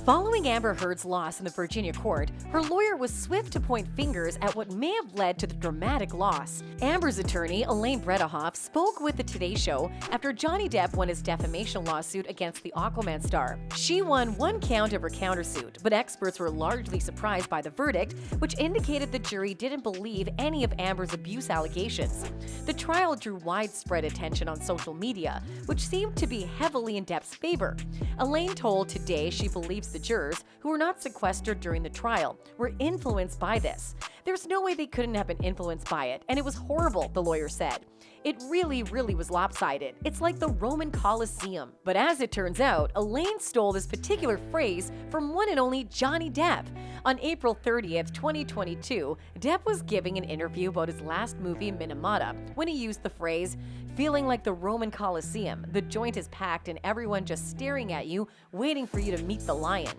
Following Amber Heard's loss in the Virginia court, her lawyer was swift to point fingers at what may have led to the dramatic loss. Amber's attorney, Elaine spoke with the Today Show after Johnny Depp won his defamation lawsuit against the Aquaman star. She won one count of her countersuit, but experts were largely surprised by the verdict, which indicated the jury didn't believe any of Amber's abuse allegations. The trial drew widespread attention on social media, which seemed to be heavily in Depp's favor. Elaine told Today she believes the jurors, who were not sequestered during the trial, were influenced by this. There's no way they couldn't have been influenced by it, and it was horrible, the lawyer said. It really was lopsided. It's like the Roman Colosseum. But as it turns out, Elaine stole this particular phrase from one and only Johnny Depp. On April 30th, 2022, Depp was giving an interview about his last movie, Minamata, when he used the phrase, "Feeling like the Roman Colosseum. The joint is packed and everyone just staring at you, waiting for you to meet the lion."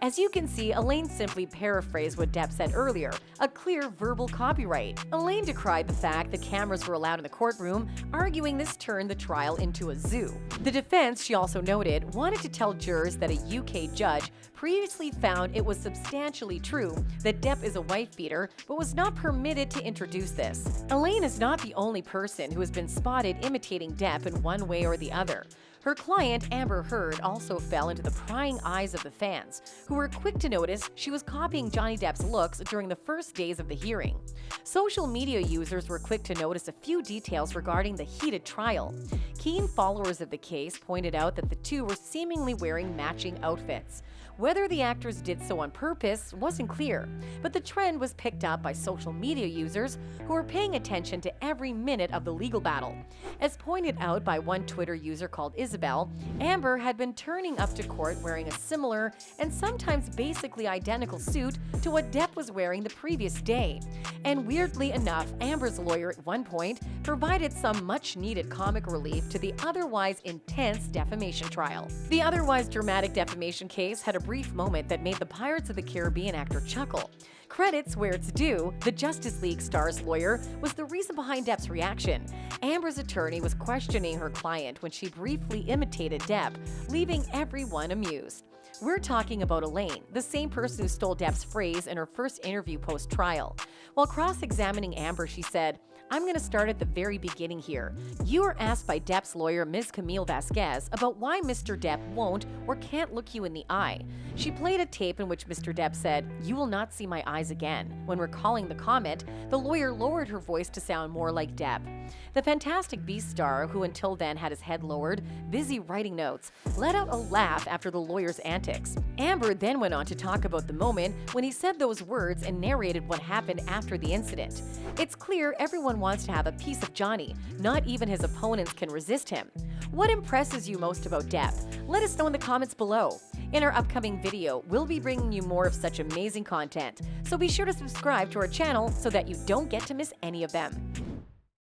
As you can see, Elaine simply paraphrased what Depp said earlier, a clear verbal copyright. Elaine decried the fact that cameras were allowed in the courtroom, arguing this turned the trial into a zoo. The defense, she also noted, wanted to tell jurors that a UK judge previously found it was substantially true that Depp is a wife-beater, but was not permitted to introduce this. Elaine is not the only person who has been spotted imitating Depp in one way or the other. Her client, Amber Heard, also fell into the prying eyes of the fans, who were quick to notice she was copying Johnny Depp's looks during the first days of the hearing. Social media users were quick to notice a few details regarding the heated trial. Keen followers of the case pointed out that the two were seemingly wearing matching outfits. Whether the actors did so on purpose wasn't clear, but the trend was picked up by social media users who were paying attention to every minute of the legal battle. As pointed out by one Twitter user called Isabel, Amber had been turning up to court wearing a similar and sometimes basically identical suit to what Depp was wearing the previous day. And weirdly enough, Amber's lawyer at one point provided some much-needed comic relief to the otherwise intense defamation trial. The otherwise dramatic defamation case had a brief moment that made the Pirates of the Caribbean actor chuckle. Credits where it's due, the Justice League star's lawyer was the reason behind Depp's reaction. Amber's attorney was questioning her client when she briefly imitated Depp, leaving everyone amused. We're talking about Elaine, the same person who stole Depp's phrase in her first interview post-trial. While cross-examining Amber, she said, "I'm going to start at the very beginning here. You were asked by Depp's lawyer, Ms. Camille Vasquez, about why Mr. Depp won't or can't look you in the eye. She played a tape in which Mr. Depp said, 'You will not see my eyes again.' When recalling the comment, the lawyer lowered her voice to sound more like Depp. The Fantastic Beasts star, who until then had his head lowered, busy writing notes, let out a laugh after the lawyer's antics. Amber then went on to talk about the moment when he said those words and narrated what happened after the incident. It's clear everyone wants to have a piece of Johnny. Not even his opponents can resist him. What impresses you most about Depp? Let us know in the comments below. In our upcoming video, we'll be bringing you more of such amazing content, so be sure to subscribe to our channel so that you don't get to miss any of them.